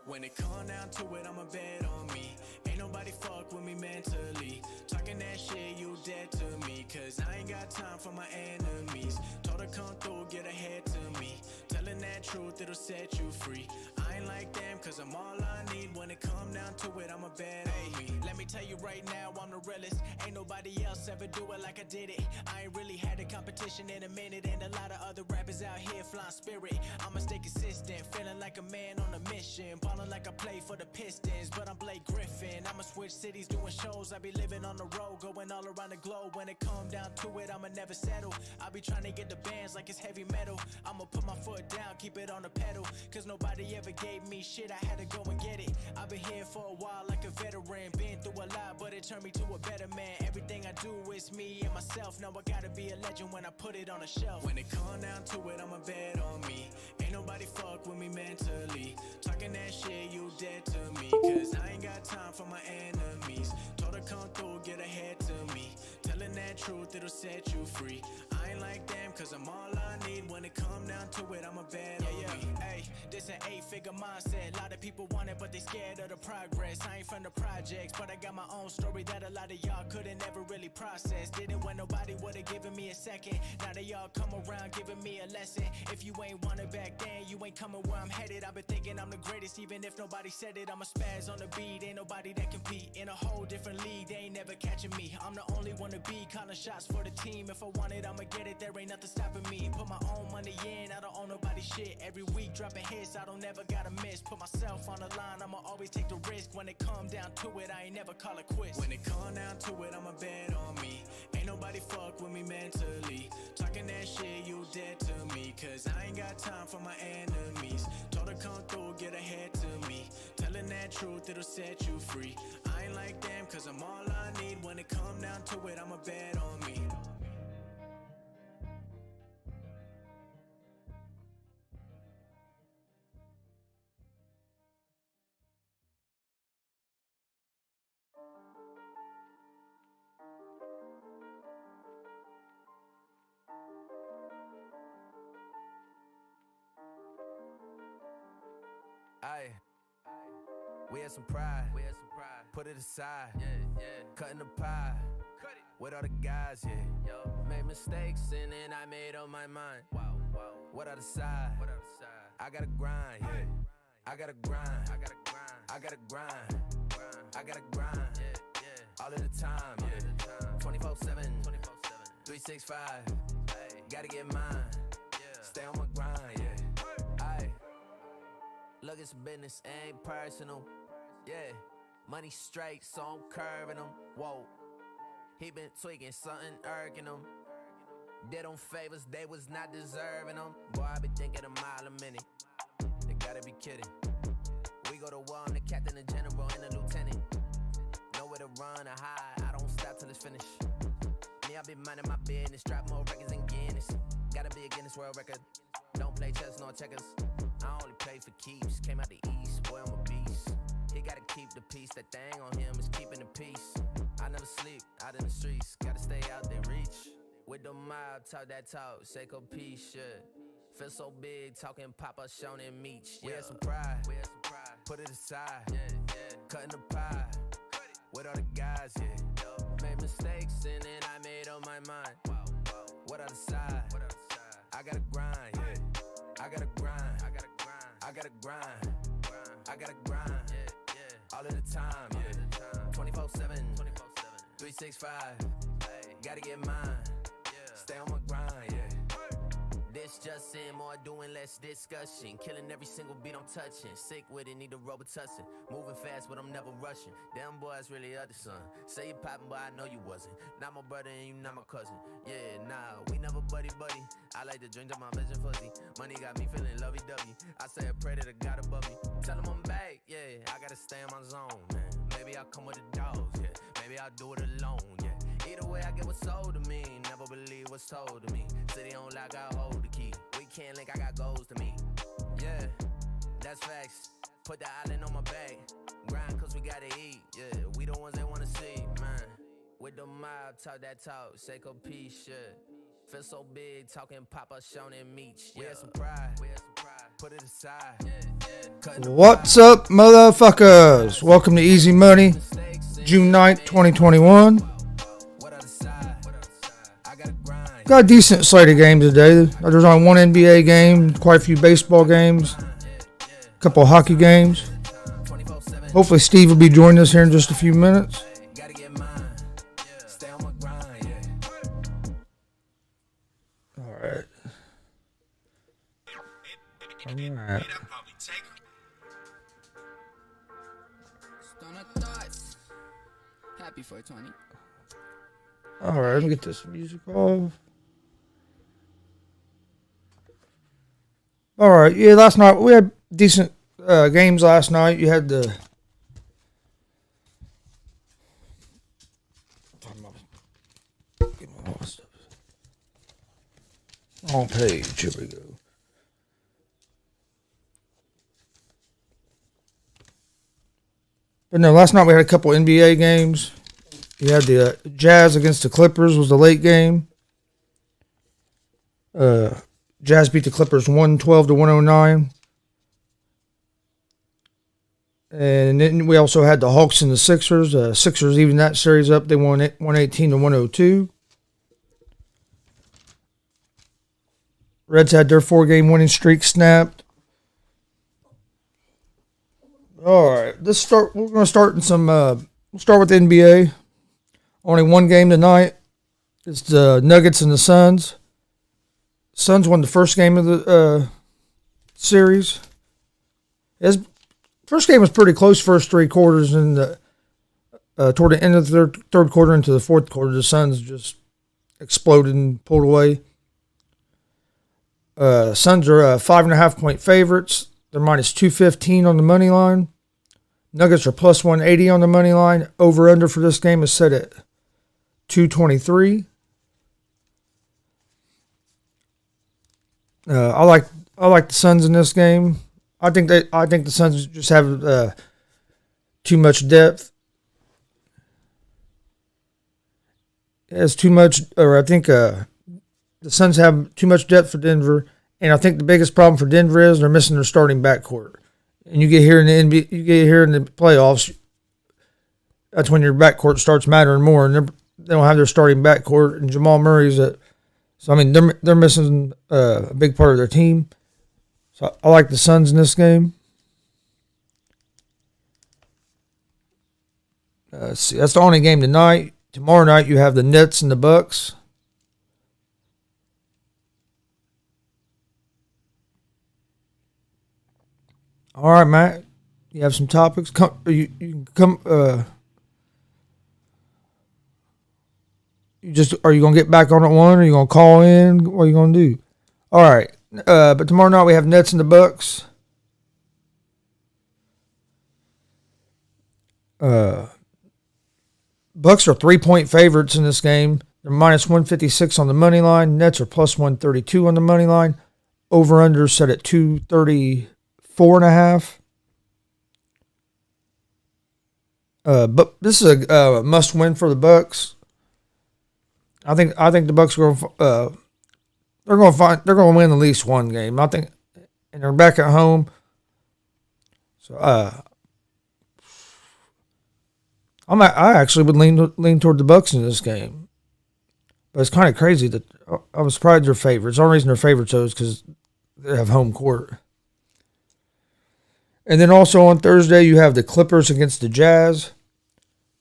When it come down to it, I'ma bet on me. Ain't nobody fuck with me mentally. Talking that shit, you dead to me. Cause I ain't got time for my enemies. Told her come through, get ahead to me. Telling that truth, it'll set you free. I ain't like them, cause I'm all I need. When it come down to it, I'ma bet on me. Let me tell you right now, I'm the realest. Ain't nobody else ever do it like I did it. I ain't really had a competition in a minute. And a lot of other rappers out here flying spirit. I'ma stay consistent, feeling like a man on a mission. Ballin' like I play for the Pistons, but I'm Blake Griffin. I'ma switch cities, doing shows. I be living on the road, going all around the globe. When it come down to it, I'ma never settle. I be trying to get the bands like it's heavy metal. I'ma put my foot down, keep it on the pedal. Cause nobody ever gave me shit, I had to go and get it. I've been here for a while like a veteran. Been through a lot, but it turned me to a better man. Everything I do is me and myself. Now I gotta be a legend when I put it on the shelf. When it come down to it, I'ma bet on me. Ain't nobody fuck with me mentally. Talking that shit, you dead to me. Cause I ain't got time for my enemies. Told her come through, get ahead to me. Telling that truth, it'll set you free. I ain't like them, cause I'm all I need. When it come down to it, I'ma bet on me. Hey, this an 8-figure mindset. A lot of people want it, but they scared of the progress. I ain't from the projects, but I got my own story that a lot of y'all couldn't ever really process. Didn't when nobody would've given me a second. Now they all come around giving me a lesson. If you ain't want it back then, you ain't coming where I'm headed. I've been thinking I'm the greatest, even if nobody said it. I'm a spaz on the beat, ain't nobody that compete. In a whole different league, they ain't never catching me. I'm the only one to be calling shots for the team. If I want it, I'ma get it, there ain't nothing stopping me. Put my own money in, I don't own nobody's shit. Every week dropping hits, I don't never gotta miss. Put myself on the line, I'ma always take the risk. When it come down to it, I ain't never call it quits. When it come down to it, I'ma bet on me. Ain't nobody fuck with me mentally. Talking that shit, you dead to me. Cause I ain't got time for my enemies. Told her come through, get ahead to me. Telling that truth, it'll set you free. I ain't like them, cause I'm all I need. When it come down to it, I'ma bet on me. Aye, we had some pride. Put it aside. Cutting the pie. With all the guys, Made mistakes and then I made up my mind. What I decide? I gotta grind, I gotta grind. I gotta grind. I gotta grind. All of the time, 24/7, 365. Gotta get mine. Stay on my grind, Aye. Look, it's business, ain't personal. Money straight, so I'm curving them. Whoa, he been tweaking, something irking him. Did them favors, they was not deserving them. Boy, I been thinking a mile a minute. They gotta be kidding. We go to war, I'm the captain, the general, and the lieutenant. Nowhere to run or hide, I don't stop till it's finished. Me, I been minding my business, drop more records than Guinness. Gotta be a Guinness World Record. Don't play chess nor checkers. I only play for keeps. Came out the east, boy, I'm a beast. He gotta keep the peace. That thing on him is keeping the peace. I never sleep out in the streets. Gotta stay out there, reach. With the mob, talk that talk. Seiko peace, Feel so big, talking Papa, Sean and Meech. We had some pride. Put it aside. Cutting the pie. With all the guys, Made mistakes and then I made up my mind. What I decide? I gotta grind, I gotta grind. I gotta grind. I gotta grind. All of the time, 24/7, 365. Gotta get mine. Stay on my grind, This just in, more doing, less discussion. Killing every single beat I'm touching. Sick with it, need a Robitussin. Moving fast, but I'm never rushing. Them boys really other son. Say you poppin', but I know you wasn't. Not my brother and you not my cousin. Nah, we never buddy. I like to drink to my vision fuzzy. Money got me feeling lovey-dovey. I say a prayer to the God above me. Tell him I'm back, I gotta stay in my zone, man. Maybe I'll come with the dogs, Maybe I'll do it alone, Either way, I get what's sold to me. Never believe what's told to me. City on lock, I hold the key. We can't link, I got goals to meet. That's facts. Put the island on my back. Grind cause we gotta eat, We the ones they wanna see, man. With the mob, talk that talk. Seiko peace, Feel so big, talking Papa, Sean and Meech. We had some pride. Put it aside. What's up, motherfuckers? Welcome to Easy Money, June 9th, 2021. Got a decent slate of games today. There's only one NBA game, quite a few baseball games, a couple of hockey games. Hopefully Steve will be joining us here in just a few minutes. Alright. Happy 420. Alright, let me get this music off. Alright, yeah, last night we had decent games last night. You had the wrong page. Here we go. But no, last night we had a couple NBA games. You had the Jazz against the Clippers was the late game. Jazz beat the Clippers 112 to 109. And then we also had the Hawks and the Sixers. Sixers even that series up. They won 118 to 102. Reds had their 4-game winning streak snapped. All right, let's start. We're going to start in some. We'll start with the NBA. Only one game tonight. It's the Nuggets and the Suns. Suns won the first game of the series. First game was pretty close. First three quarters, and toward the end of the third quarter into the fourth quarter, the Suns just exploded and pulled away. Suns are 5.5 point favorites. They're minus 215 on the money line. Nuggets are plus 180 on the money line. Over under for this game is set at 223. I like the Suns in this game. I think the Suns just have too much depth. It's too much, or I think the Suns have too much depth for Denver, and I think the biggest problem for Denver is they're missing their starting backcourt. And you get here in the NBA, you get here in the playoffs. That's when your backcourt starts mattering more, and they don't have their starting backcourt. And Jamal Murray's so I mean they're missing a big part of their team. So I like the Suns in this game. Let's see, that's the only game tonight. Tomorrow night you have the Nets and the Bucks. All right, Matt. You have some topics. You can come. Are you gonna get back on at one? Or are you gonna call in? What are you gonna do? All right. But tomorrow night we have Nets and the Bucks. Bucks are 3-point favorites in this game. They're minus 156 on the money line. Nets are plus 132 on the money line. Over under set at 234.5. But this is a must win for the Bucks. I think the Bucks are going. They're going to win at least one game. I think, and they're back at home. So I actually would lean toward the Bucks in this game. But it's kind of crazy that I was surprised they're favorites. The only reason they're favorites is because they have home court. And then also on Thursday you have the Clippers against the Jazz.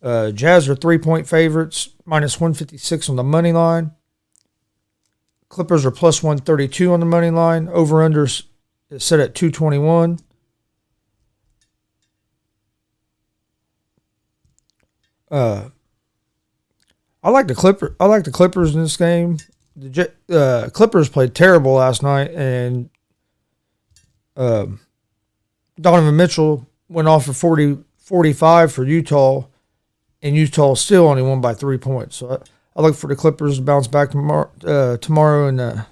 Jazz are 3-point favorites, minus 156 on the money line. Clippers are plus 132 on the money line. Over under is set at 221. I like the Clippers in this game. The Clippers played terrible last night, and Donovan Mitchell went off for 45 for Utah, and Utah still only won by 3 points. So I look for the Clippers to bounce back tomorrow and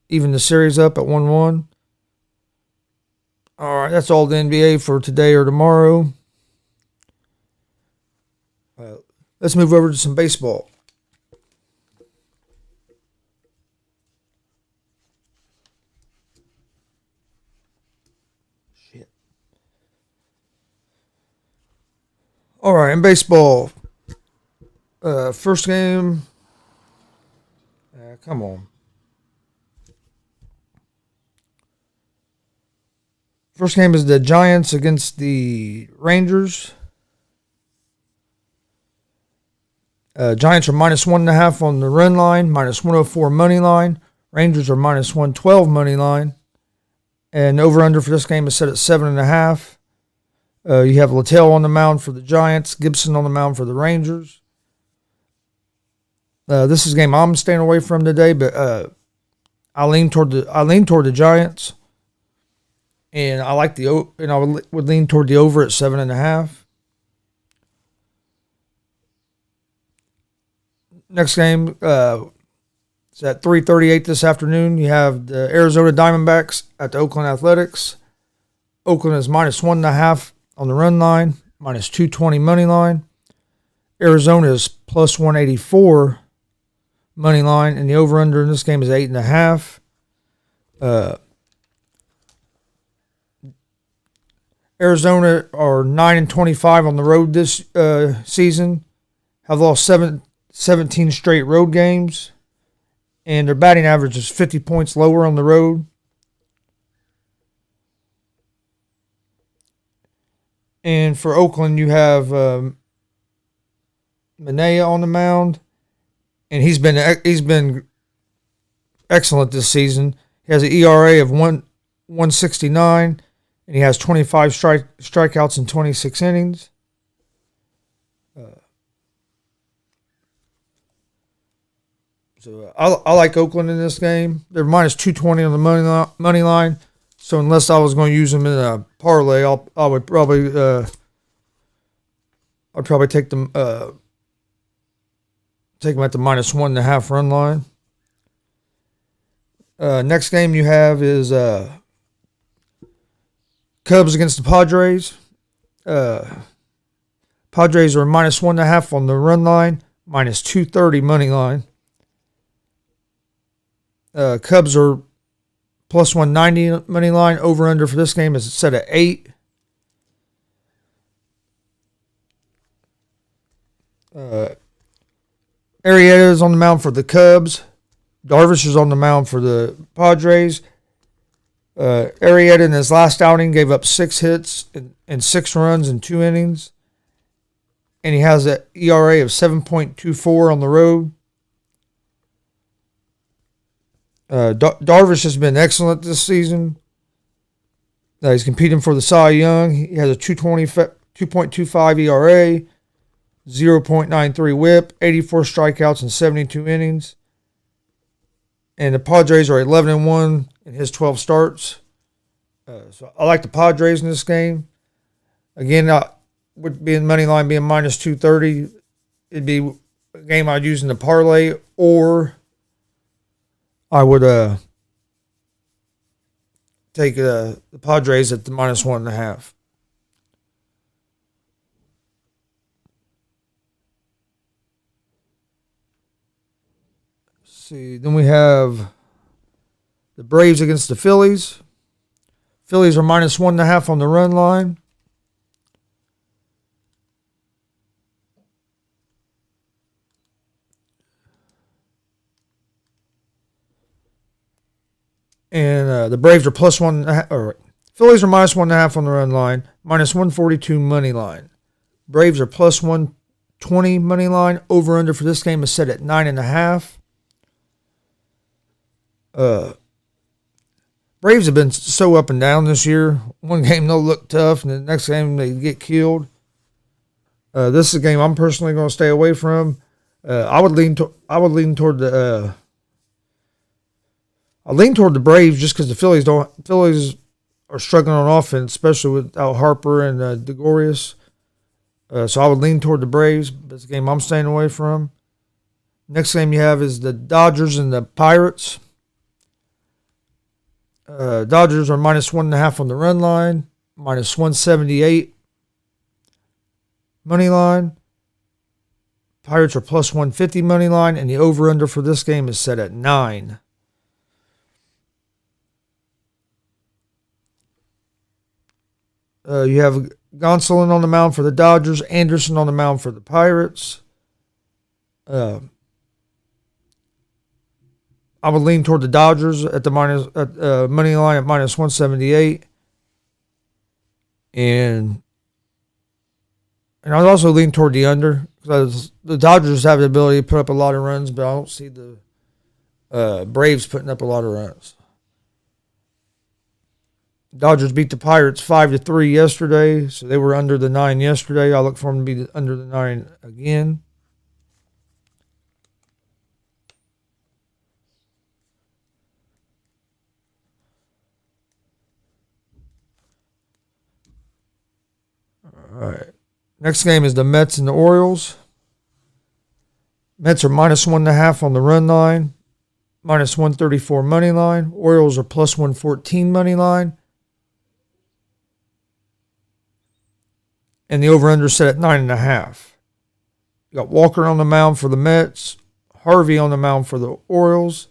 even the series up at 1-1. All right, that's all the NBA for today or tomorrow. Let's move over to some baseball. All right, in baseball, first game. Come on. First game is the Giants against the Rangers. Giants are minus 1.5 on the run line, minus 104 money line. Rangers are minus 112 money line. And over-under for this game is set at 7.5. You have Littell on the mound for the Giants, Gibson on the mound for the Rangers. This is a game I'm staying away from today, but I lean toward the Giants, and I would lean toward the over at 7.5. Next game is at 3:38 this afternoon. You have the Arizona Diamondbacks at the Oakland Athletics. Oakland is minus 1.5 on the run line, minus 220 money line. Arizona is plus 184 money line, and the over-under in this game is 8.5. Arizona are 9-25 on the road this season. Have lost 17 straight road games, and their batting average is 50 points lower on the road. And for Oakland, you have Manaea on the mound, and he's been excellent this season. He has an ERA of 1.69, and he has 25 strikeouts in 26 innings. So I like Oakland in this game. They're minus 220 on the money line. So unless I was going to use them in a parlay, I'd probably take them at the minus 1.5 run line. Next game you have is Cubs against the Padres. Padres are minus 1.5 on the run line, minus 230 money line. Cubs are plus 190 money line. Over under for this game is set at 8. Arrieta is on the mound for the Cubs. Darvish is on the mound for the Padres. Arrieta in his last outing gave up 6 hits and 6 runs in 2 innings. And he has an ERA of 7.24 on the road. Darvish has been excellent this season. He's competing for the Cy Young. He has a 2.25 ERA, 0.93 WHIP, 84 strikeouts in 72 innings. And the Padres are 11-1 in his 12 starts. So I like the Padres in this game. Again, with being money line being minus 230, it'd be a game I'd use in the parlay, or I would take the Padres at the minus 1.5. See, then we have the Braves against the Phillies. Phillies are minus 1.5 on the run line. And the Braves are plus 1.5, or Phillies are minus 1.5 on the run line, minus 142 money line. Braves are plus 120 money line. Over under for this game is set at 9.5. Braves have been so up and down this year. One game they'll look tough, and the next game they get killed. This is a game I'm personally going to stay away from. I would lean toward the Braves just because the Phillies are struggling on offense, especially without Harper and DeGorius. So I would lean toward the Braves. That's a game I'm staying away from. Next game you have is the Dodgers and the Pirates. Dodgers are minus 1.5 on the run line, minus 178 money line. Pirates are plus 150 money line, and the over-under for this game is set at 9. You have Gonsolin on the mound for the Dodgers. Anderson on the mound for the Pirates. I would lean toward the Dodgers at the money line at minus 178. And I'd also lean toward the under because the Dodgers have the ability to put up a lot of runs, but I don't see the Braves putting up a lot of runs. Dodgers beat the Pirates 5-3 yesterday, so they were under the 9 yesterday. I look for them to be under the 9 again. All right. Next game is the Mets and the Orioles. Mets are minus 1.5 on the run line, minus 134 money line. Orioles are plus 114 money line. And the over-under set at 9.5. You got Walker on the mound for the Mets, Harvey on the mound for the Orioles.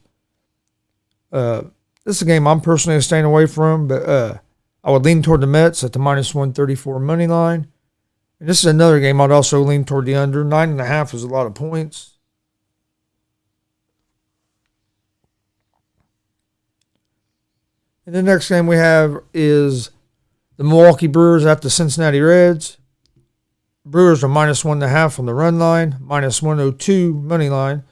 This is a game I'm personally staying away from, but I would lean toward the Mets at the minus 134 money line. And this is another game I'd also lean toward the under. 9.5 is a lot of points. And the next game we have is the Milwaukee Brewers at the Cincinnati Reds. Brewers are minus 1.5 on the run line, minus 102 money line.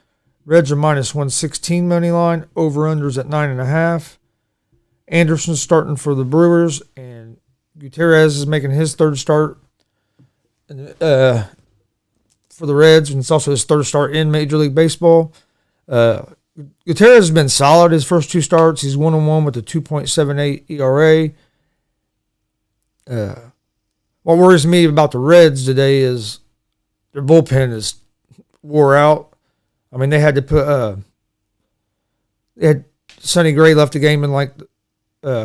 Reds are minus 116 money line. Over-unders at 9.5. Anderson's starting for the Brewers, and Gutierrez is making his third start for the Reds, and it's also his third start in Major League Baseball. Gutierrez has been solid his first 2 starts. He's 1-1 with a 2.78 ERA. What worries me about the Reds today is their bullpen is wore out. I mean, they had to put they had Sonny Gray left the game in like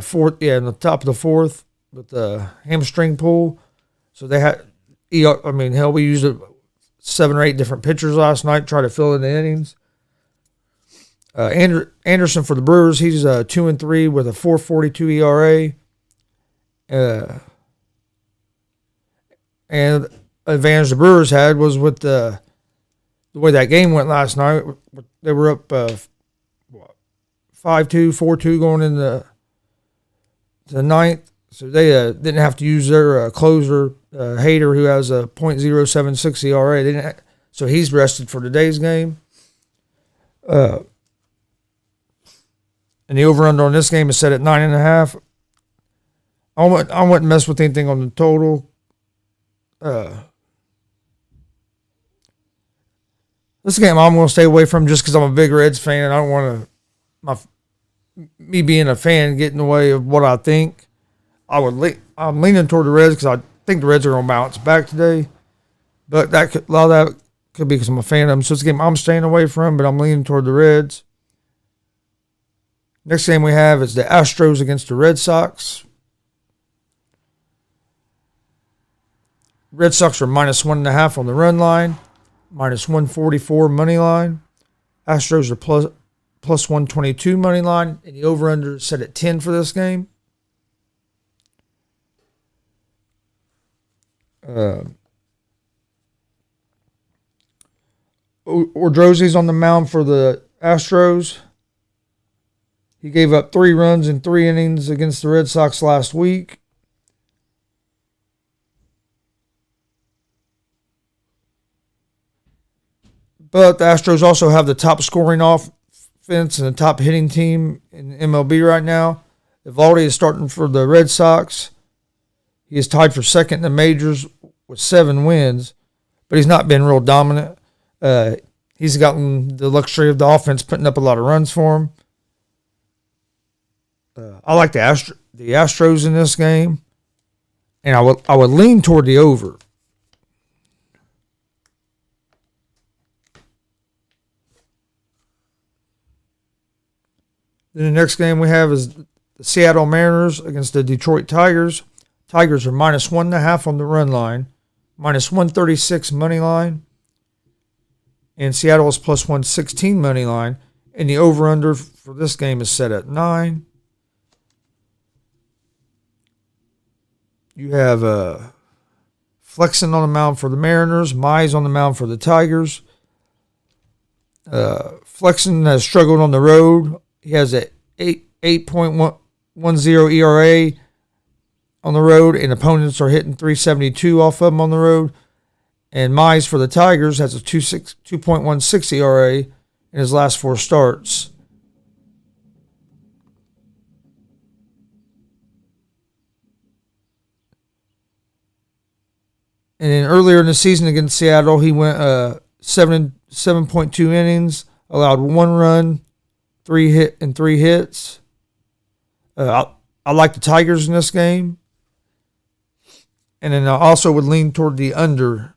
fourth, in the top of the fourth with the hamstring pull. So they had, I mean, hell, we used 7 or 8 different pitchers last night, try to fill in the innings. Anderson for the Brewers, he's 2-3 with a 4.42 ERA. And advantage the Brewers had was with the way that game went last night. They were up 5-2, 4-2 going into the ninth. So they didn't have to use their closer, Hader, who has a .076 ERA. They didn't so he's rested for today's game. And the over-under on this game is set at 9.5. I wouldn't mess with anything on the total. This game I'm going to stay away from just because I'm a big Reds fan. I don't want me being a fan get in the way of what I think. I'm leaning toward the Reds because I think the Reds are going to bounce back today. But a lot of that could be because I'm a fan of them. So it's a game I'm staying away from, but I'm leaning toward the Reds. Next game we have is the Astros against the Red Sox. Red Sox are minus 1.5 on the run line, minus 144 money line. Astros are plus 122 money line, and the over-under is set at 10 for this game. Ordrozi's on the mound for the Astros. He gave up 3 runs in 3 innings against the Red Sox last week. But the Astros also have the top scoring offense and the top hitting team in MLB right now. Eovaldi is starting for the Red Sox. He is tied for second in the majors with 7 wins, but he's not been real dominant. He's gotten the luxury of the offense putting up a lot of runs for him. I like the Astros in this game, and I would lean toward the over. Then the next game we have is the Seattle Mariners against the Detroit Tigers. Tigers are minus 1.5 on the run line, minus 136 money line, and Seattle is plus 116 money line. And the over-under for this game is set at 9. You have Flexen on the mound for the Mariners. Mize on the mound for the Tigers. Flexen has struggled on the road. He has a 8.10 ERA on the road, and opponents are hitting 372 off of him on the road. And Mize for the Tigers has a 2.16 ERA in his last 4 starts. And then earlier in the season against Seattle, he went 7.2 innings, allowed 1 run, 3 hits. I like the Tigers in this game. And then I also would lean toward the under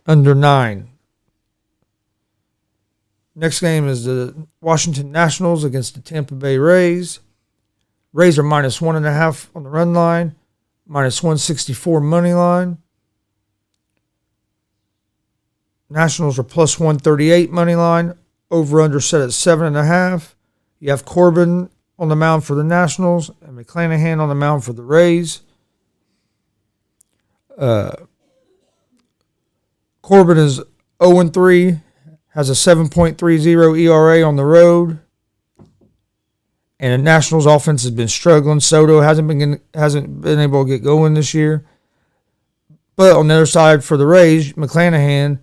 9. Next game is the Washington Nationals against the Tampa Bay Rays. Rays are minus 1.5 on the run line, minus 164 money line. Nationals are plus 138 money line. Over-under set at 7.5. You have Corbin on the mound for the Nationals and McClanahan on the mound for the Rays. Corbin is 0-3, has a 7.30 ERA on the road. And the Nationals offense has been struggling. Soto hasn't been able to get going this year. But on the other side for the Rays, McClanahan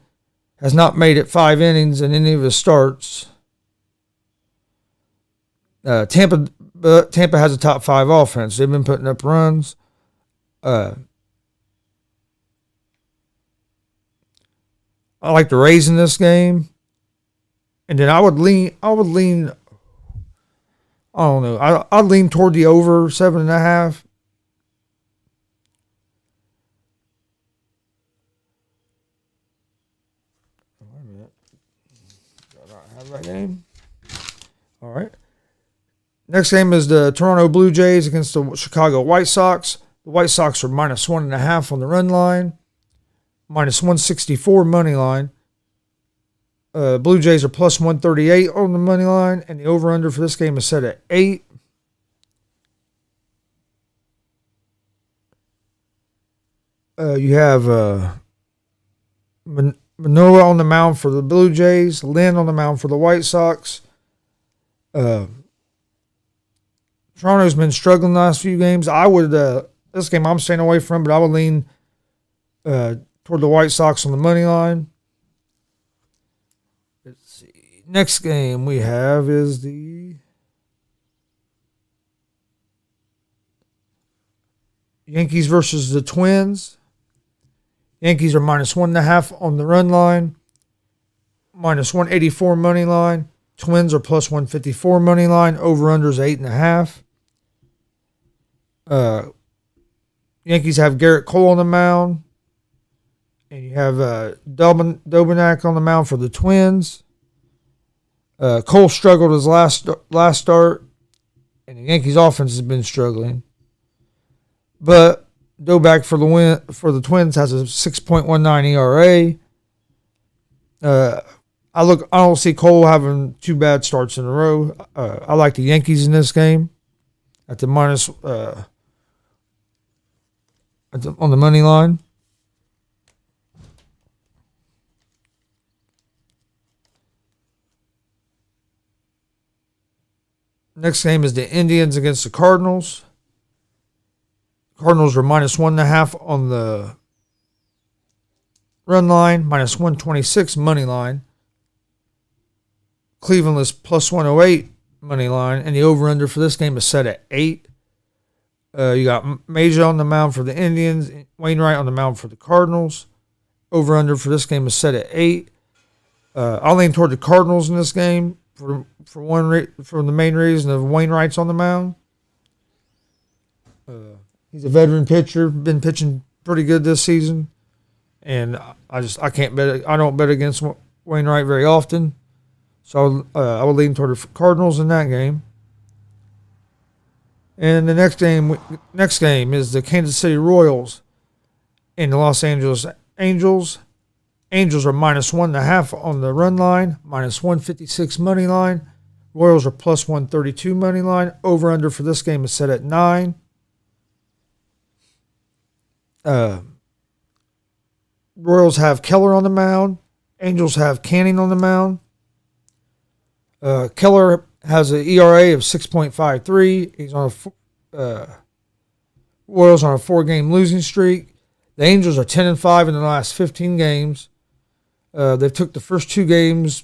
has not made it 5 innings in any of his starts. Tampa has a top 5 offense. They've been putting up runs. I like the Rays in this game. And then I would lean, I don't know. I'd lean toward the over 7.5. Wait a minute. Do I not have that game? All right. Next game is the Toronto Blue Jays against the Chicago White Sox. The White Sox are minus 1.5 on the run line, minus 164 money line. Blue Jays are plus 138 on the money line, and the over-under for this game is set at 8. You have Manoah on the mound for the Blue Jays, Lynn on the mound for the White Sox. Toronto's been struggling the last few games. This game I'm staying away from, but I would lean toward the White Sox on the money line. Let's see. Next game we have is the Yankees versus the Twins. Yankees are minus 1.5 on the run line, minus 184 money line. Twins are plus 154 money line. Over-under is 8.5. Yankees have Garrett Cole on the mound. And you have Dobnak on the mound for the Twins. Cole struggled his last start. And the Yankees offense has been struggling. But Dobnak for the Twins has a 6.19 ERA. I don't see Cole having 2 bad starts in a row. I like the Yankees in this game at the minus on the money line. Next game is the Indians against the Cardinals. Cardinals are minus 1.5 on the run line, minus 126 money line. Cleveland is plus 108 money line, and the over-under for this game is set at 8. You got Major on the mound for the Indians, Wainwright on the mound for the Cardinals. Over-under for this game is set at 8. I'll lean toward the Cardinals in this game for the main reason of Wainwright's on the mound. He's a veteran pitcher, been pitching pretty good this season, and I can't bet. I don't bet against Wainwright very often. So I will lean toward the Cardinals in that game. And the next game is the Kansas City Royals and the Los Angeles Angels. Angels are minus 1.5 on the run line, minus 156 money line. Royals are plus 132 money line. Over-under for this game is set at 9. Royals have Keller on the mound. Angels have Canning on the mound. Keller has an ERA of 6.53. He's on Royals on a 4-game losing streak. The Angels are 10-5 in the last 15 games. They've took the first 2 games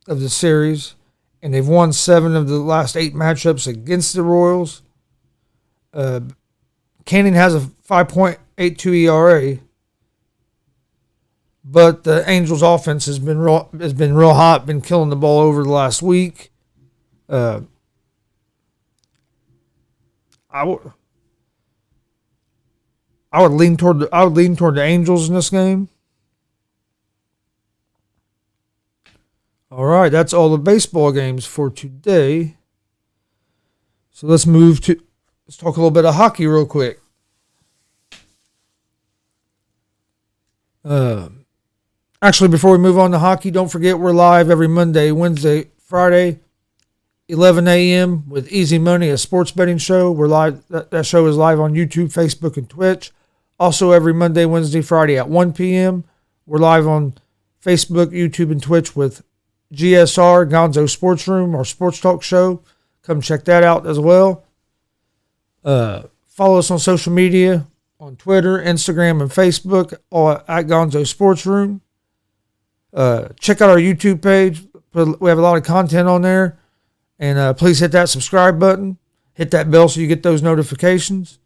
of the series, and they've won 7 of the last 8 matchups against the Royals. Canning has a 5.82 ERA, but the Angels' offense has been real hot, been killing the ball over the last week. I would lean toward the Angels in this game. All right, that's all the baseball games for today. So let's talk a little bit of hockey real quick. Actually, before we move on to hockey, don't forget we're live every Monday, Wednesday, Friday, 11 a.m. with Easy Money, a sports betting show. We're live. That show is live on YouTube, Facebook, and Twitch. Also, every Monday, Wednesday, Friday at 1 p.m. We're live on Facebook, YouTube, and Twitch with GSR, Gonzo Sports Room, our sports talk show. Come check that out as well. Follow us on social media, on Twitter, Instagram, and Facebook, all at Gonzo Sports Room. Check out our YouTube page. We have a lot of content on there. And please hit that subscribe button. Hit that bell so you get those notifications.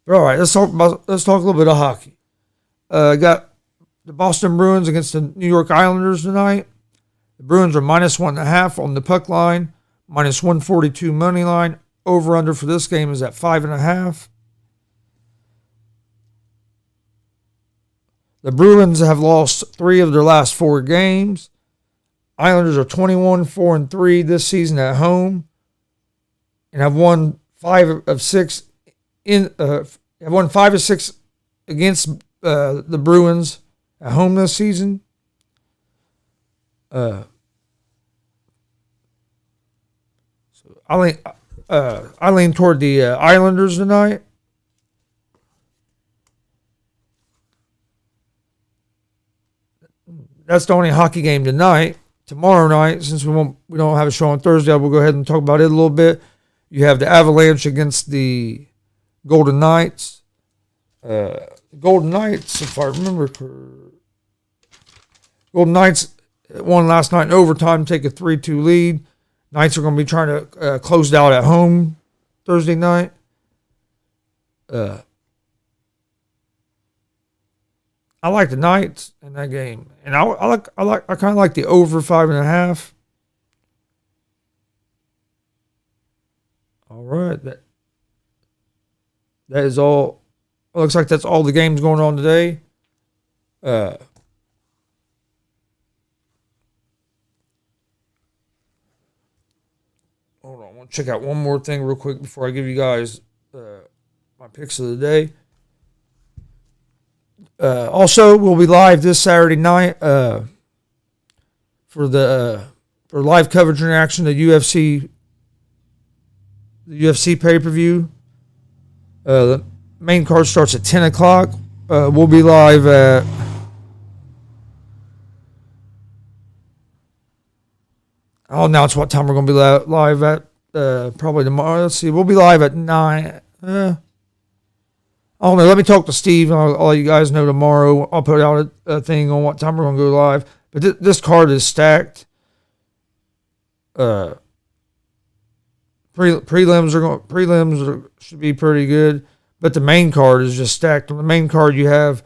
All right, let's talk a little bit of hockey. Got the Boston Bruins against the New York Islanders tonight. The Bruins are -1.5 on the puck line, -142 money line. Over under for this game is at 5.5. The Bruins have lost 3 of their last 4 games. Islanders are 21-4-3 this season at home, and have won 5 of 6 against the Bruins at home this season. So I lean toward the Islanders tonight. That's the only hockey game tonight. Tomorrow night, since we don't have a show on Thursday, we'll go ahead and talk about it a little bit. You have the Avalanche against the Golden Knights. Golden Knights, if I remember, Golden Knights won last night in overtime, take a 3-2 lead. Knights are going to be trying to close it out at home Thursday night. I like the Knights in that game, and I kind of like the over 5.5. All right, that is all. It looks like that's all the games going on today. Hold on, I want to check out one more thing real quick before I give you guys my picks of the day. Also, we'll be live this Saturday night for live coverage and action the UFC pay-per-view. The main card starts at 10 o'clock. We'll be live at I'll announce what time we're going to be live at probably tomorrow. Let's see. We'll be live at 9. I don't know. Let me talk to Steve, and I'll let you guys know tomorrow. I'll put out a thing on what time we're going to go live. But this card is stacked. Prelims should be pretty good, but the main card is just stacked. On the main card, you have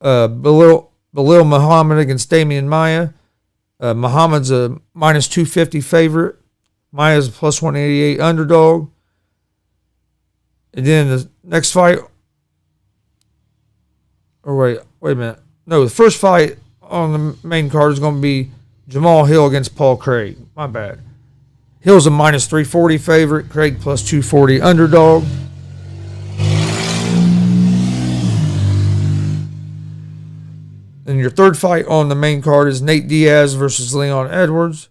Belil Muhammad against Damian Maia. Muhammad's a -250 favorite. Maia's a +188 underdog. And then the next fight. Or wait a minute. No, the first fight on the main card is going to be Jamal Hill against Paul Craig. My bad. Hill's a -340 favorite. Craig +240 underdog. And your third fight on the main card is Nate Diaz versus Leon Edwards.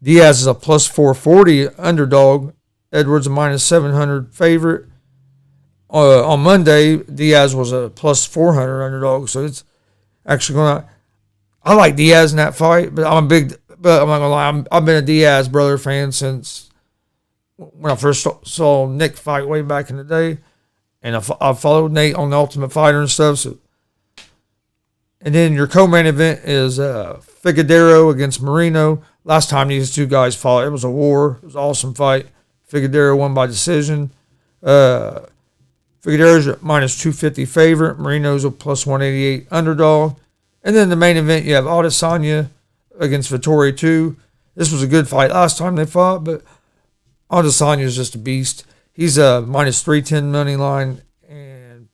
Diaz is a +440 underdog. Edwards a -700 favorite. On Monday, Diaz was a plus 400 underdog, so it's actually going to. I like Diaz in that fight, but I'm not gonna lie, I've been a Diaz brother fan since when I first saw Nick fight way back in the day, and I followed Nate on the Ultimate Fighter and stuff. So, and then your co-main event is Figueroa against Moreno. Last time these two guys fought, it was a war. It was an awesome fight. Figueroa won by decision. Figueroa's a minus 250 favorite. Moreno's a plus 188 underdog. And then the main event, you have Adesanya against Vettori 2. This was a good fight last time they fought, but Adesanya is just a beast. He's a minus 310 money line, and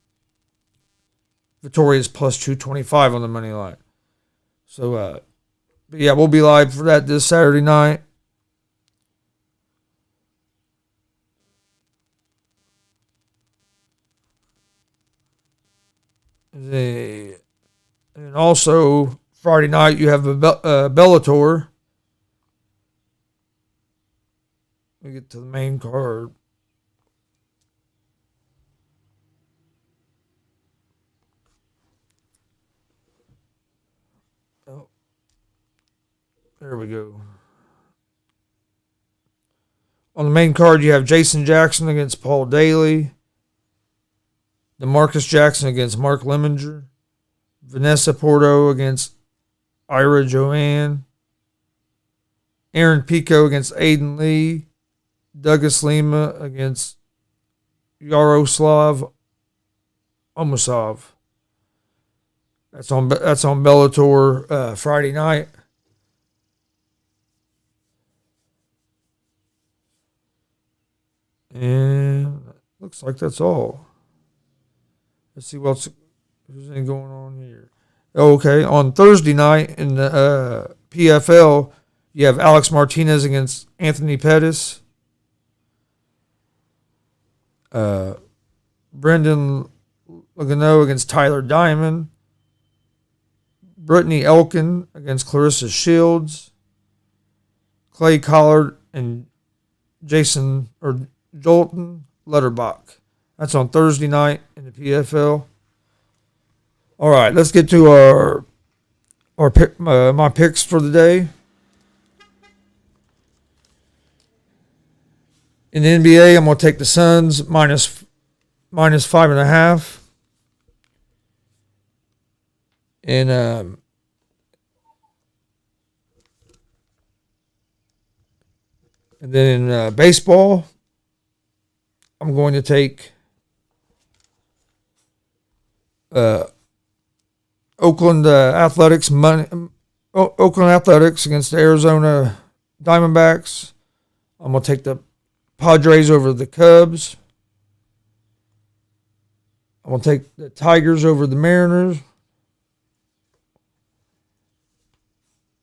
Vettori is plus 225 on the money line. So, but yeah, we'll be live for that this Saturday night. And also, Friday night, you have a Bellator. We get to the main card. Oh, there we go. On the main card, you have Jason Jackson against Paul Daly. DeMarcus Jackson against Mark Lemminger. Vanessa Porto against Ira Joanne. Aaron Pico against Aiden Lee. Douglas Lima against Yaroslav Omosov. That's on Bellator Friday night. And looks like that's all. Let's see if there's anything going on here. Okay, on Thursday night in the PFL, you have Alex Martinez against Anthony Pettis. Brendan Lugano against Tyler Diamond. Brittany Elkin against Clarissa Shields. Clay Collard and Jolton Letterbach. That's on Thursday night in the PFL. All right, let's get to my picks for the day. In the NBA, I'm going to take the Suns minus 5.5. And then in baseball, I'm going to take Oakland Athletics against the Arizona Diamondbacks. I'm going to take the Padres over the Cubs. I'm going to take the Tigers over the Mariners.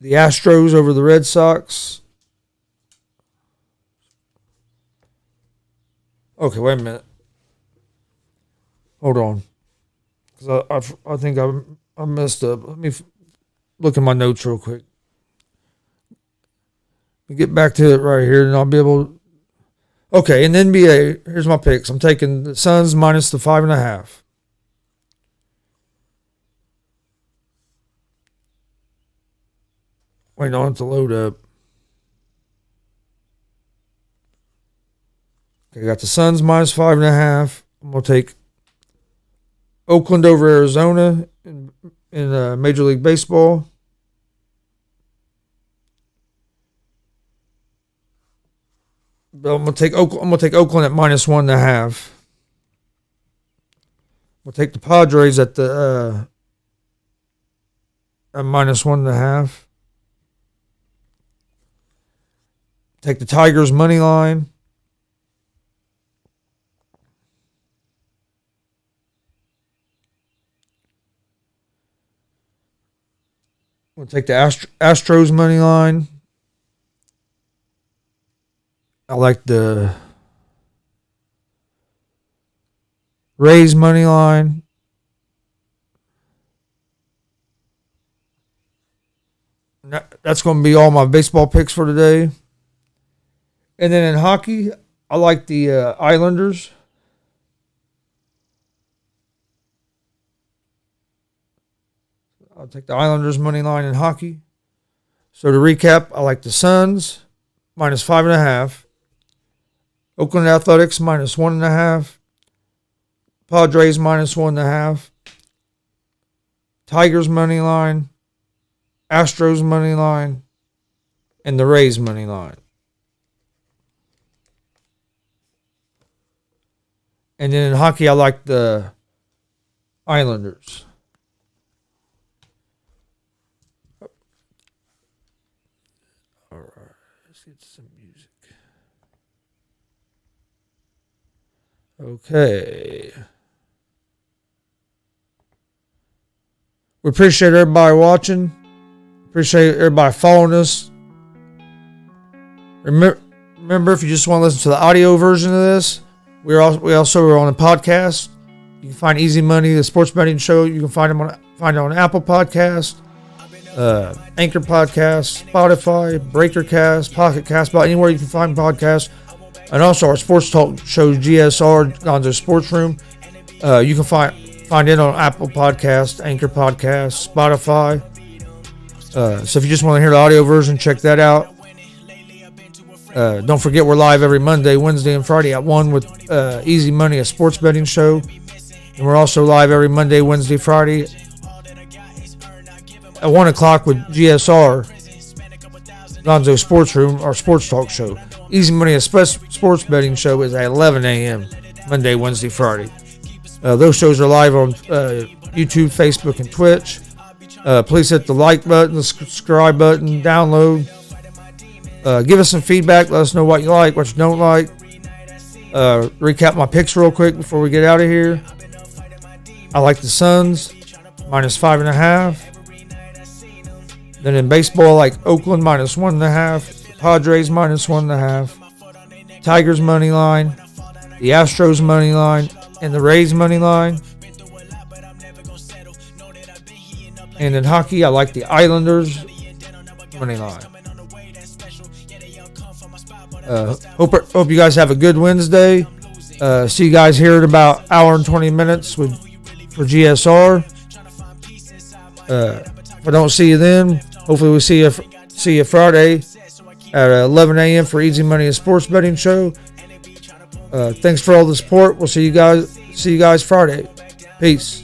The Astros over the Red Sox. Okay, wait a minute. Hold on. Because I think I messed up. Let me look at my notes real quick. Let me get back to it right here, and I'll be able to. Okay, in the NBA, here's my picks. I'm taking the Suns minus the 5.5. Waiting on it to load up. Okay, I got the Suns minus 5.5. I'm going to take Oakland over Arizona in Major League Baseball. But I'm gonna take Oakland at minus 1.5. We'll take the Padres at minus 1.5. Take the Tigers money line. We'll take the Astros money line. I like the Rays money line. That's going to be all my baseball picks for today. And then in hockey, I like the Islanders. I'll take the Islanders money line in hockey. So to recap, I like the Suns minus 5.5. Oakland Athletics minus 1.5. Padres minus 1.5. Tigers money line. Astros money line. And the Rays money line. And then in hockey, I like the Islanders. All right, let's get some music. Okay. We appreciate everybody watching. Appreciate everybody following us. Remember, if you just want to listen to the audio version of this, we also are on a podcast. You can find Easy Money, the sports betting show. You can find it on Apple Podcast, Anchor Podcast, Spotify, Breakercast, Pocket Cast, about anywhere you can find podcasts. And also our sports talk show, GSR, Gonzo Sports Room. You can find it on Apple Podcast, Anchor Podcast, Spotify. So if you just want to hear the audio version, check that out. Don't forget we're live every Monday, Wednesday, and Friday at 1 with Easy Money, a sports betting show. And we're also live every Monday, Wednesday, Friday at 1 o'clock with GSR, Gonzo Sports Room, our sports talk show. Easy Money, a sports betting show, is at 11 a.m. Monday, Wednesday, Friday. Those shows are live on YouTube, Facebook, and Twitch. Please hit the like button, the subscribe button, download. Give us some feedback. Let us know what you like, what you don't like. Recap my picks real quick before we get out of here. I like the Suns, minus 5.5. Then in baseball, I like Oakland, minus 1.5. Padres, minus 1.5. Tigers money line. The Astros money line. And the Rays money line. And in hockey, I like the Islanders money line. Hope you guys have a good Wednesday. See you guys here in about an hour and 20 minutes for GSR. If I don't see you then, hopefully we'll see you Friday at 11 a.m. for Easy Money and Sports Betting Show. Thanks for all the support. We'll see you guys Friday. Peace.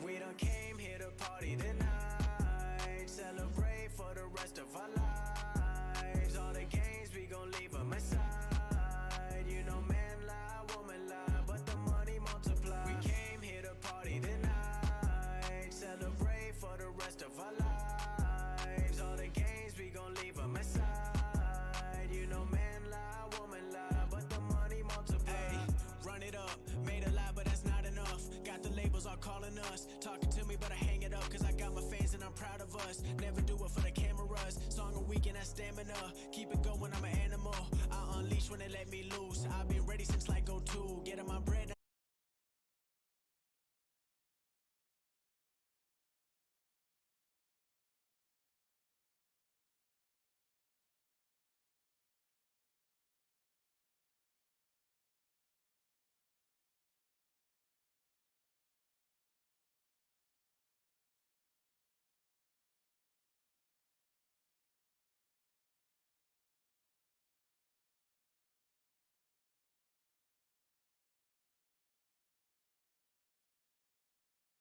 We done came here to party tonight, celebrate for the rest of our lives. All the games we gon' leave them aside. You know men lie, woman lie, but the money multiply. We came here to party tonight, celebrate for the rest of our lives. All the games we gon' leave them aside. You know men lie, woman lie, but the money multiply. Hey, run it up, made a lot, but that's not enough. Got the labels all calling us, talking to me, but I hang it up, cause I got my fans and I'm proud of us. Never do it for the cameras, song a week and that stamina. Keep it going, I'm an animal, I unleash when they let me loose. I've been ready since like 02, getting my bread.